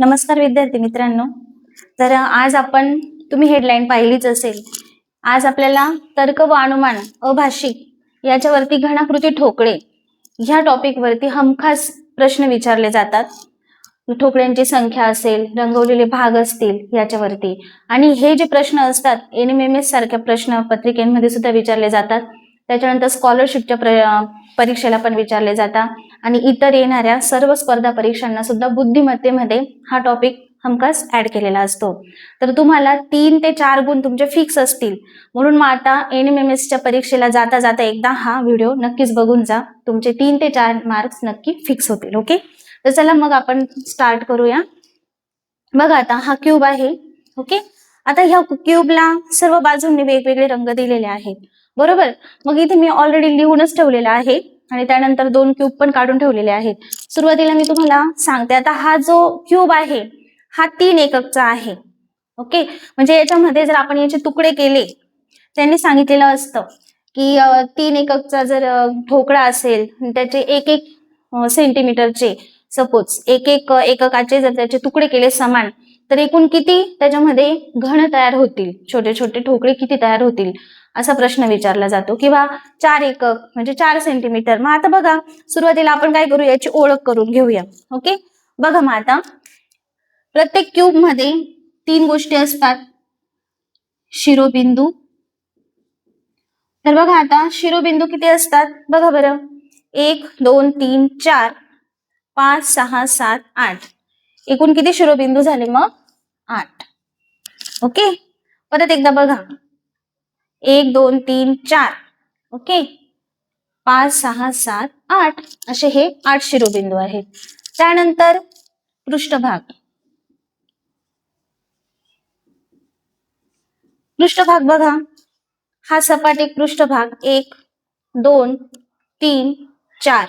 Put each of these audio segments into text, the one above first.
नमस्कार विद्यार्थी मित्रांनो. तर आज आपण तुम्ही हेडलाईन पाहिलीच असेल. आज आपल्याला तर्क व अनुमान अभाषिक याच्यावरती घनाकृती ठोकळे ह्या टॉपिक वरती हमखास प्रश्न विचारले जातात. ठोकळ्यांची संख्या असेल, रंगवलेले भाग असतील याच्यावरती, आणि हे जे प्रश्न असतात NMMS सारख्या प्रश्न पत्रिकेमध्ये सुद्धा विचारले जातात. त्याच्यानंतर स्कॉलरशिपच्या परीक्षेला पण विचारले जातात आणि इतर येणाऱ्या सर्व स्पर्धा परीक्षांना सुद्धा बुद्धिमत्तेमध्ये हा टॉपिक हमखास ऍड केलेला असतो. तर तुम्हाला 3 ते 4 गुण तुमचे फिक्स असतील, म्हणून मग आता NMMS च्या परीक्षेला जाता जाता एकदा हा व्हिडिओ नक्कीच बघून जा. तुमचे 3 ते 4 मार्क्स नक्की फिक्स होतील. ओके, तर चला मग आपण स्टार्ट करूया. बघा आता हा क्यूब आहे. ओके, आता ह्या क्यूबला सर्व बाजूंनी वेगवेगळे रंग दिलेले आहेत, बरोबर. मग इथे मी ऑलरेडी लिहूनच ठेवलेला आहे आणि त्यानंतर 2 क्यूब पण काढून ठेवलेले आहेत. सुरुवातीला मी तुम्हाला सांगते, आता हा जो क्यूब आहे हा 3 एककचा आहे. ओके, म्हणजे याच्यामध्ये जर आपण याचे तुकडे केले, त्यांनी सांगितलेलं असतं की 3 एककचा जर ठोकळा असेल, त्याचे 1-1 सेंटीमीटरचे, सपोज 1-1 एककाचे जर त्याचे तुकडे केले समान, तर एकूण किती त्याच्यामध्ये घन तयार होतील, छोटे छोटे ठोकळे किती तयार होतील, असा प्रश्न विचारला जातो. किंवा 4 एकक म्हणजे 4 सेंटीमीटर. मग आता बघा, सुरुवातीला आपण काय करू, याची ओळख करून घेऊया. ओके, बघा मग आता प्रत्येक क्यूब मध्ये 3 गोष्टी असतात. शिरोबिंदू. तर बघा आता शिरोबिंदू किती असतात बघा बरं, 1 2 3 4 5 6 7 8. एकूण किती शिरोबिंदू झाले मग 8. ओके, परत एकदा बघा, 1 2 3 4. ओके, 5 6 7 8 असे हे 8 शिरोबिंदू आहेत. त्यानंतर पृष्ठभाग. पृष्ठभाग बघा, हा सपाट एक पृष्ठभाग 1 2 3 4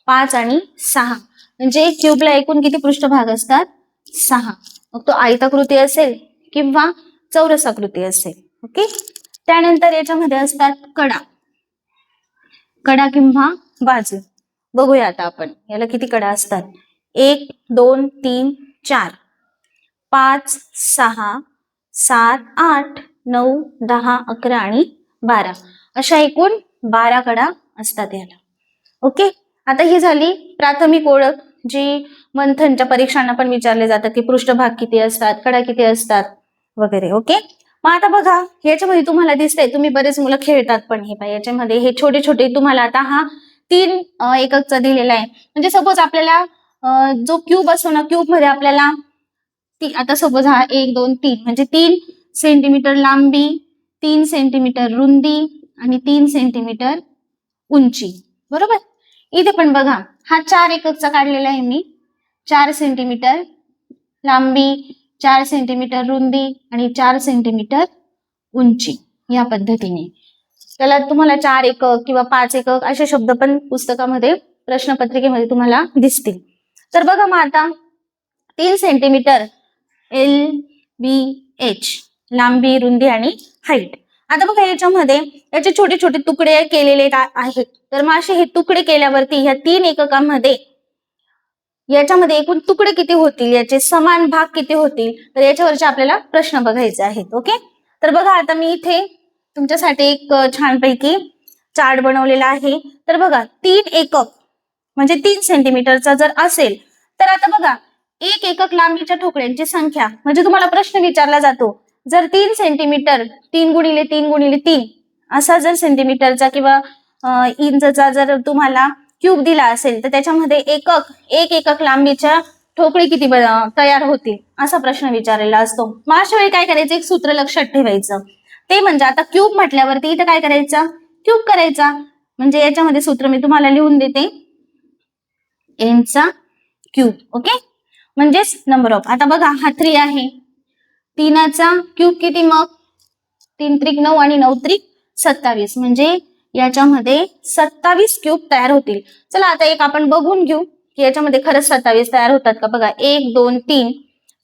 5 आणि 6. म्हणजे क्यूबला एकूण किती पृष्ठभाग असतात 6. मग तो आयताकृती असेल किंवा चौरसाकृती असेल. ओके, त्यानंतर याच्यामध्ये असतात कडा. कडा किंवा बाजू. बघूया आता आपण याला किती कडा असतात. 1 2 3 4 5 6 7 8 9 10 11 आणि 12 अशा एकूण 12 कडा असतात याला. ओके, आता ही झाली प्राथमिक ओळख, जी मंथनच्या परीक्षांना पण विचारले जातात की पृष्ठभाग किती असतात, कडा किती असतात वगैरे. ओके, मग आता बघा याच्यामध्ये तुम्हाला दिसतंय, तुम्ही बरेच मुलं खेळतात पण हे पाहिजे, याच्यामध्ये हे छोटे छोटे तुम्हाला आता हा 3 एककचा दिलेला आहे. म्हणजे सपोज आपल्याला जो क्यूब असतो ना, क्यूब मध्ये आपल्याला आता सपोज हा 1 2 3 म्हणजे 3 सेंटीमीटर लांबी, 3 सेंटीमीटर रुंदी आणि 3 सेंटीमीटर उंची, बरोबर. इथे पण बघा हा 4 एककचा काढलेला आहे मी. 4 सेंटीमीटर लांबी, 4 सेंटीमीटर रुंदी आणि 4 सेंटीमीटर उंची, या पद्धतीने. त्याला तुम्हाला 4 एकक किंवा 5 एकक असे शब्द पण पुस्तकामध्ये, प्रश्नपत्रिकेमध्ये तुम्हाला दिसतील. तर बघा मग आता 3 सेंटीमीटर LBH लांबी, रुंदी आणि हाईट. आता बघा याच्यामध्ये याचे छोटे छोटे तुकडे केलेले आहेत. तर मग असे हे तुकडे केल्यावरती ह्या 3 एककांमध्ये याच्यामध्ये एकूण तुकडे किती होतील, याचे समान भाग किती होतील, तर याच्यावरचे आपल्याला प्रश्न बघायचे आहेत. ओके, तर बघा आता मी इथे तुमच्यासाठी एक छानपैकी चार्ट बनवलेला आहे. तर बघा 3 एकक म्हणजे 3 सेंटीमीटरचा जर असेल, तर आता बघा 1 एकक लांबीच्या ठोकळ्यांची संख्या, म्हणजे तुम्हाला प्रश्न विचारला जातो, जर 3 सेंटीमीटर 3 गुणिले 3 गुणिले 3 असा जर सेंटीमीटरचा किंवा इंचचा जर तुम्हाला क्यूब दिला असेल, तर त्याच्यामध्ये 1 एकक लांबीच्या ठोकळे किती तयार होतील, असा प्रश्न विचारलेला असतो. मग अशा वेळी काय करायचं, एक सूत्र लक्षात ठेवायचं. ते म्हणजे आता क्यूब म्हटल्यावरती इथं काय करायचं, क्यूब करायचा. म्हणजे याच्यामध्ये सूत्र मी तुम्हाला लिहून देते, n चा क्यूब. ओके, म्हणजेच नंबर ऑफ. आता बघा हा 3 आहे, 3चा क्यूब किती, मग 3 त्रिक 9 आणि 9 त्रिक 27, म्हणजे याच्यामध्ये 27 क्यूब तयार होतील. चला आता एक आपण बघून घेऊ की याच्यामध्ये खरंच 27 तयार होतात का. बघा 1 2 3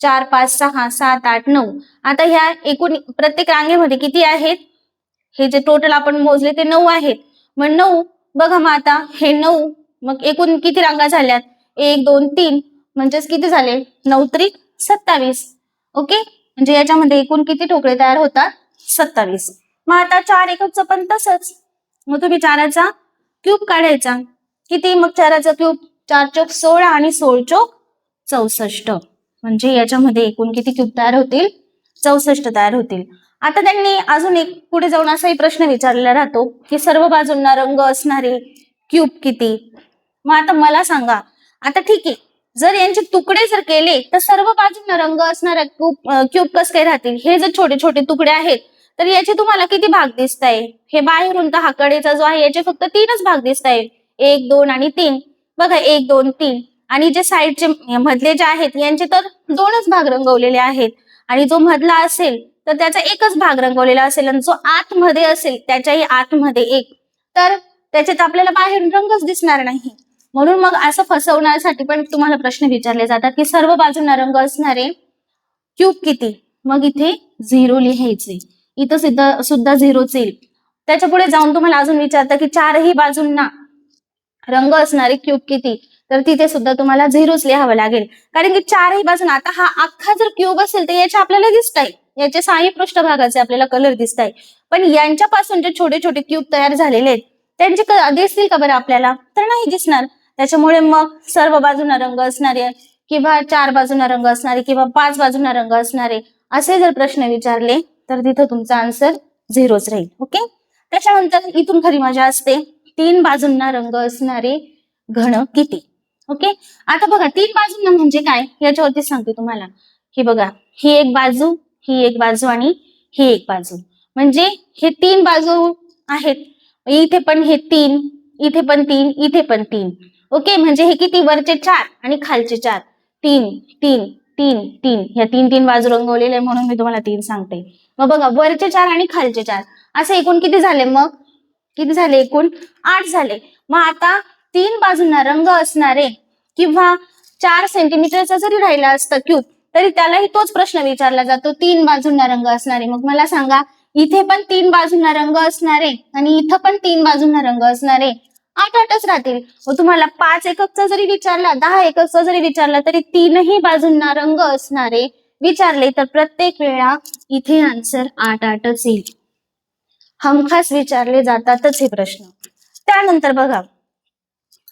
4 5 6 7 8 9. आता ह्या एकूण प्रत्येक रांगेमध्ये किती आहेत, हे जे टोटल आपण मोजले ते 9 आहेत. मग 9 बघा, मग आता हे 9, मग एकूण किती रांगा झाल्यात, 1 2 3, म्हणजेच किती झाले 9 त्रिक 27. ओके, म्हणजे याच्यामध्ये एकूण किती ठोकळे तयार होतात? 27. मग आता 4 एककचं पण तसंच. मग तुम्ही 4चा क्यूब काढायचा. किती मग 4चा क्यूब? 4 चोक 16 आणि 16 चोक 64. म्हणजे याच्यामध्ये एकूण किती क्यूब तयार होतील? 64 तयार होतील. आता त्यांनी अजून एक पुढे जाऊन असाही प्रश्न विचारलेला राहतो की सर्व बाजूंना रंग असणारे क्यूब किती? मग आता मला सांगा, आता ठीक आहे, जर यांचे तुकडे जर केले तर सर्व बाजूंना रंग असणाऱ्या क्यूब कस काय राहतील? हे जर छोटे छोटे तुकडे आहेत तर याचे तुम्हाला किती भाग दिसत आहे? हे बाहेरून तर हा कडेचा जो आहे याचे फक्त 3च भाग दिसत आहे. 1, 2 आणि 3. बघा 1, 2, 3. आणि जे साईडचे मधले जे आहेत यांचे तर 2च भाग रंगवलेले आहेत. आणि जो मधला असेल तर त्याचा एकच भाग रंगवलेला असेल आणि जो आतमध्ये असेल त्याच्याही आतमध्ये एक. तर त्याच्यात आपल्याला बाहेरून रंगच दिसणार नाही. म्हणून मग असं फसवण्यासाठी पण तुम्हाला प्रश्न विचारले जातात की सर्व बाजूंना रंग असणारे क्यूब किती? मग इथे 0 लिहायचे. इथं सुद्धा 0च येईल. त्याच्या पुढे जाऊन तुम्हाला अजून विचारतात की चारही बाजूंना रंग असणारे क्यूब किती? तर तिथे सुद्धा तुम्हाला 0च लिहावं लागेल. कारण की चारही बाजूंना आता हा अख्खा जर क्यूब असेल तर याचे आपल्याला दिसत आहे. याचे साही पृष्ठभागाचे आपल्याला कलर दिसत आहे. पण यांच्यापासून जे छोटे छोटे क्यूब तयार झालेले आहेत त्यांचे दिसतील का बरं आपल्याला? तर नाही दिसणार. त्याच्यामुळे मग सर्व बाजूंना रंग असणारे किंवा 4 बाजूंना रंग असणारे किंवा 5 बाजूंना रंग असणारे असे जर प्रश्न विचारले तर तिथं तुमचा आन्सर 0च राहील. ओके, त्याच्यानंतर इथून खरी मजा असते 3 बाजूंना रंग असणारे घन किती? ओके, आता बघा 3 बाजूंना म्हणजे काय याच्यावरती सांगते तुम्हाला. ही बघा, ही एक बाजू, ही एक बाजू आणि ही एक बाजू. म्हणजे हे 3 बाजू आहेत. इथे पण हे 3, इथे पण 3, इथे पण 3. ओके, म्हणजे हे किती? वरचे 4 आणि खालचे 4. 3, 3, 3, 3. या 3 बाजू रंगवलेले म्हणून मी तुम्हाला 3 सांगते. मग बघा वरचे 4 आणि खालचे 4 असे एकूण किती झाले? मग किती झाले? एकूण 8 झाले. मग आता 3 बाजूंना रंग असणारे किंवा 4 सेंटीमीटरचा जरी राहिला असता क्यूब तरी त्यालाही तोच प्रश्न विचारला जातो, 3 बाजूंना रंग असणारे. मग मला सांगा, इथे पण 3 बाजूंना रंग असणारे आणि इथं पण 3 बाजूंना रंग असणारे 8च राहतील. व तुम्हाला 5 एककचा जरी विचारला, 10 एककचा जरी विचारला तरी 3ही बाजूंना रंग असणारे विचारले तर प्रत्येक वेळा इथे आन्सर 8च येईल. हमखास विचारले जातातच हे प्रश्न. त्यानंतर बघा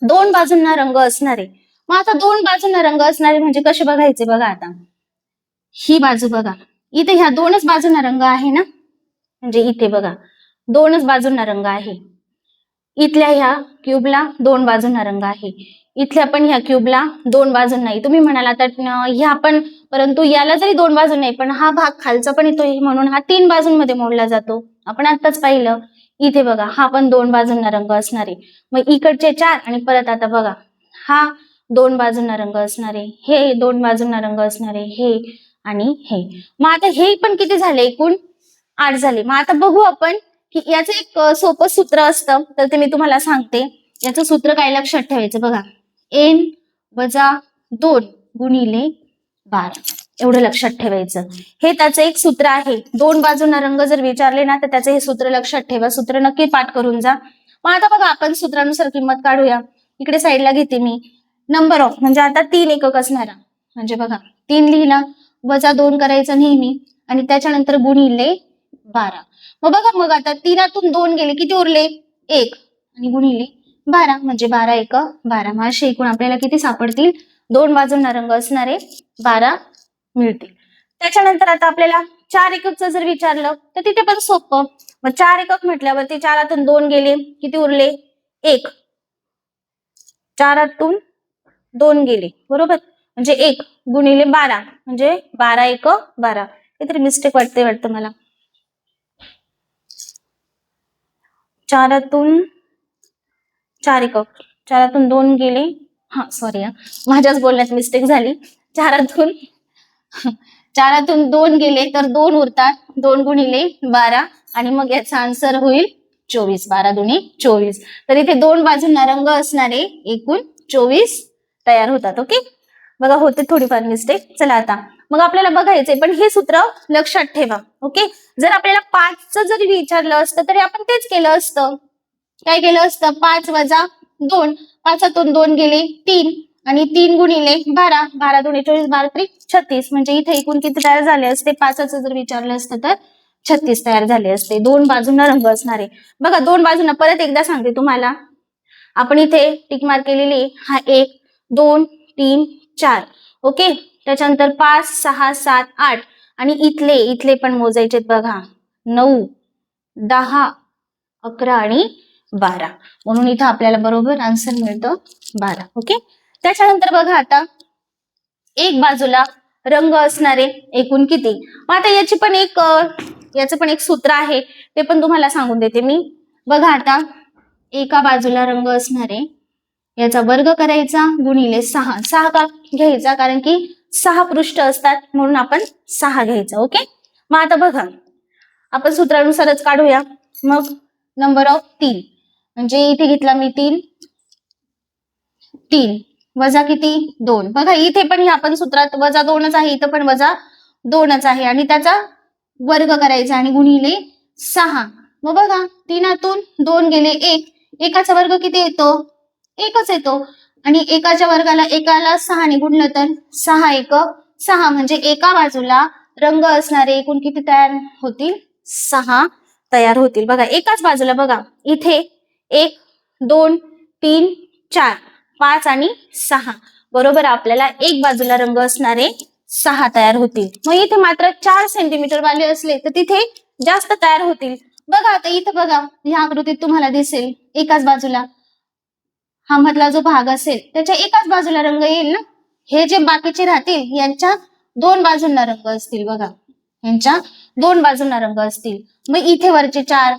2 बाजूंना रंग असणारे. मग आता 2 बाजूंना रंग असणारे म्हणजे कसे बघायचे? बघा आता ही बाजू बघा, इथे ह्या 2च बाजूंना रंग आहे ना, म्हणजे इथे बघा 2च बाजूंना रंग आहे. इथल्या ह्या क्यूबला 2 बाजूंना रंग आहे. इथल्या पण ह्या क्यूबला 2 बाजू नाही. तुम्ही म्हणाल आता ह्या पण, परंतु याला जरी 2 बाजू नाही पण हा भाग खालचा पण येतो म्हणून हा 3 बाजूंमध्ये मोडला जातो. आपण आताच पाहिलं. इथे बघा हा पण 2 बाजूंना रंग असणारे. मग इकडचे 4 आणि परत आता बघा हा 2 बाजूंना रंग असणारे, हे 2 बाजूंना रंग असणारे, हे आणि हे. मग आता हे पण किती झाले? एकूण 8 झाले. मग आता बघू आपण की याचं एक सोपं सूत्र असतं तर ते मी तुम्हाला सांगते. याचं सूत्र काय लक्षात ठेवायचं बघा, n - 2 गुणिले 12 एवढं लक्षात ठेवायचं. हे त्याचं एक सूत्र आहे. 2 बाजूंना रंग जर विचारले ना तर त्याचं हे सूत्र लक्षात ठेवा. सूत्र नक्की पाठ करून जा. मग आता बघा आपण सूत्रानुसार किंमत काढूया. इकडे साईडला घेते मी नंबर ऑफ, म्हणजे आता 3 एकक असणारा, म्हणजे बघा 3 लिहिला, -2 करायचं नेहमी आणि त्याच्यानंतर गुणिले 12. मग बघा, मग आता 3तून 2 गेले, किती उरले? 1 आणि गुणिले 12 म्हणजे 12 एक 12. मग असे एकूण आपल्याला किती सापडतील? 2 बाजूंना रंग असणारे 12 मिळतील. त्याच्यानंतर आता आपल्याला 4 एककचं जर विचारलं तर तिथे पण सोपं. मग 4 एकक म्हटल्यावरती 4तून 2 गेले, किती उरले? 1. 4तून 2 गेले, बरोबर, म्हणजे 1 गुणिले 12 म्हणजे 12 एक 12. काहीतरी मिस्टेक वाटतं मला. 4तून 4 एकक, 4तून 2 गेले, हा सॉरी माझ्याच बोलण्यात मिस्टेक झाली. 4तून 2 गेले तर 2 उरतात, 2 गुणिले 12 आणि मग याचा आन्सर होईल 24. 12 दुनी 24. तर इथे 2 बाजूंना रंग असणारे एकूण 24 तयार होतात. ओके, बघा होते थोडीफार मिस्टेक. चला आता मग आपल्याला बघायचंय, पण हे सूत्र लक्षात ठेवा. ओके, जर आपल्याला 5चं जरी विचारलं असतं तरी आपण तेच केलं असतं. काय केलं असतं? 5 - 2, 5तून 2 गेले 3 आणि 3 गुणिले 12, 12 2 24, 12 3 36, म्हणजे इथे एकूण किती तयार झाले असते? 5चं जर विचारलं असतं तर 36 तयार झाले असते. दोन बाजूंना रंग असणारे. बघा दोन बाजूंना परत एकदा सांगते तुम्हाला, आपण इथे टिक मार्क केलेली, हा 1 2 3 4, ओके. त्याच्यानंतर 5 6 7 8 आणि इथले पण मोजायचे बघा, 9 10 11 आणि 12, म्हणून इथं आपल्याला बरोबर आन्सर मिळतं 12, ओके. त्याच्यानंतर बघा आता एक बाजूला रंग असणारे एकूण किती? मग आता याचं पण एक सूत्र आहे, ते पण तुम्हाला सांगून देते मी. बघा आता एका बाजूला रंग असणारे याचा वर्ग करायचा गुणिले 6. 6 का घ्यायचा? कारण की 6 पृष्ठ असतात म्हणून आपण 6 घ्यायचा, ओके. मग आता बघा आपण सूत्रानुसारच काढूया. मग नंबर ऑफ 3, म्हणजे इथे घेतला मी 3 वजा किती? 2. बघा इथे पण आपण सूत्रात वजा 2च आहे, इथं पण वजा 2च आहे आणि त्याचा वर्ग करायचा आणि गुणिले 6. मग बघा 3तून 2 गेले 1, एकाचा वर्ग किती येतो? 1च येतो. आणि एकाच्या वर्गाला एकाला 6ने गुणलं तर 6 1 6, म्हणजे एका बाजूला रंग असणारे एकूण किती तयार होतील? 6 तयार होतील. बघा एकाच बाजूला बघा इथे 1 2 3 4 5 आणि 6, बरोबर आपल्याला एक बाजूला रंग असणारे 6 तयार होतील. मग इथे मात्र 4 सेंटीमीटर वाले असले तर तिथे जास्त तयार होतील. बघा आता इथं बघा, ह्या आकृतीत तुम्हाला दिसेल एकाच बाजूला हा मधला जो भाग असेल त्याच्या एकाच बाजूला रंग येईल ना. हे जे बाकीचे राहतील यांच्या 2 बाजूंना रंग असतील. बघा यांच्या 2 बाजूंना रंग असतील. मग इथे वरचे 4,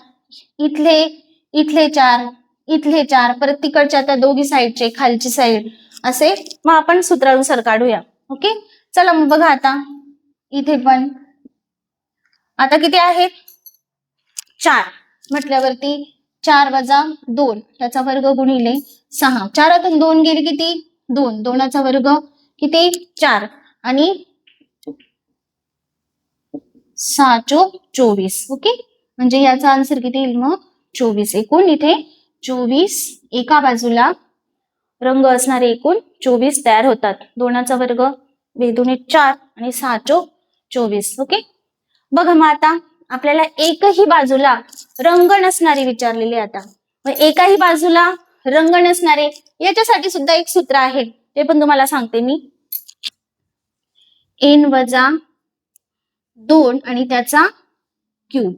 इथले 4, इथले 4, परत तिकडच्या त्या दोघी साईडचे, खालची साईड, असे मग आपण सूत्रानुसार काढूया, ओके. चला मग बघा आता इथे पण आता किती आहेत? 4 म्हटल्यावरती 4 वजा 2 त्याचा वर्ग गुणिले 6. 4तून 2 गेले किती? 2. 2चा वर्ग किती? 4 आणि 6 चोक 24, ओके. म्हणजे याचा आन्सर किती येईल मग? 24. एकूण इथे 24 एका बाजूला रंग असणारे एकूण 24 तयार होतात. 2चा वर्ग 2 4 आणि 6 चोक 24, ओके. बघा मग आता आपल्याला एकही बाजूला रंग नसणारे विचारलेले. आता मग एकाही बाजूला रंग नसणारे याच्यासाठी सुद्धा एक सूत्र आहे, ते पण तुम्हाला सांगते मी. n वजा 2 आणि त्याचा क्यूब,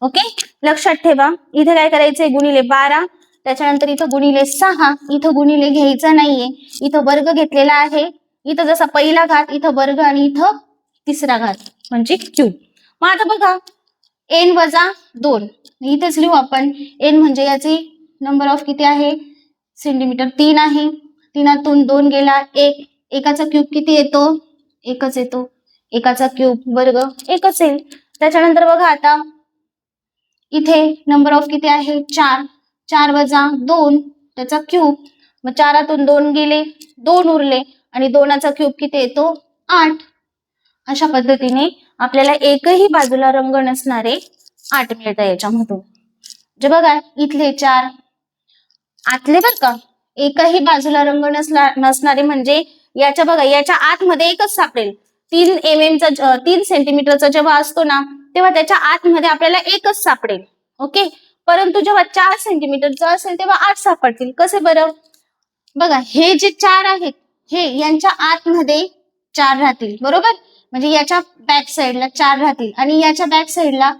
ओके. लक्षात ठेवा इथे काय करायचंय? गुणिले 12, त्याच्यानंतर इथं गुणिले 6, इथं गुणिले घ्यायचा नाहीये, इथं वर्ग घेतलेला आहे. इथं जसा पहिला घात इथं वर्ग आणि इथं तिसरा घात म्हणजे क्यूब. मग आता बघा n वजा 2 इथेच लिहू आपण. n म्हणजे याची नंबर ऑफ किती आहे? सेंटीमीटर 3 आहे. 3तून 2 गेला 1, एकाचा क्यूब किती येतो? 1च येतो. एकाचा क्यूब वर्ग 1च येईल. त्याच्यानंतर बघा आता इथे नंबर ऑफ किती आहे? 4. 4 वजा 2 त्याचा क्यूब, मग 4तून 2 गेले 2 उरले आणि 2चा क्यूब किती येतो? 8. अशा पद्धतीने आपल्याला एकही बाजूला रंग नसणारे 8 मिळतात याच्यामधून. जे बघा इथले 4 आतले बर का, एकही बाजूला रंग नसणारे म्हणजे याच्या बघा याच्या आतमध्ये एकच सापडेल. 3 mm 3 सेंटीमीटरचा जेव्हा असतो ना तेव्हा त्याच्या आतमध्ये आपल्याला एकच सापडेल, ओके. परंतु जेव्हा 4 सेंटीमीटरचा असेल तेव्हा 8 सापडतील. कसे बरं? बघा हे जे 4 आहेत हे यांच्या आतमध्ये 4 राहतील, बरोबर. म्हणजे याच्या बॅक साईडला 4 राहतील आणि याच्या बॅक साईडला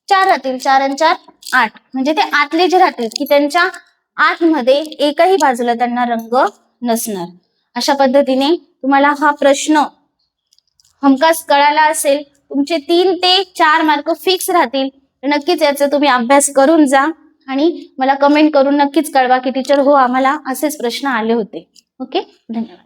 4 राहतील. 4 आणि 4 8, म्हणजे ते आतले जे राहतील की त्यांच्या आतमध्ये एकही बाजूला त्यांना रंग नसणार. अशा पद्धतीने तुम्हाला हा प्रश्न हमखास कळाला असेल. तुमचे 3 ते 4 मार्क फिक्स राहतील. नक्कीच याचा तुम्ही अभ्यास करून जा आणि मला कमेंट करून नक्कीच कळवा की टीचर हो आम्हाला असेच प्रश्न आले होते, ओके. धन्यवाद.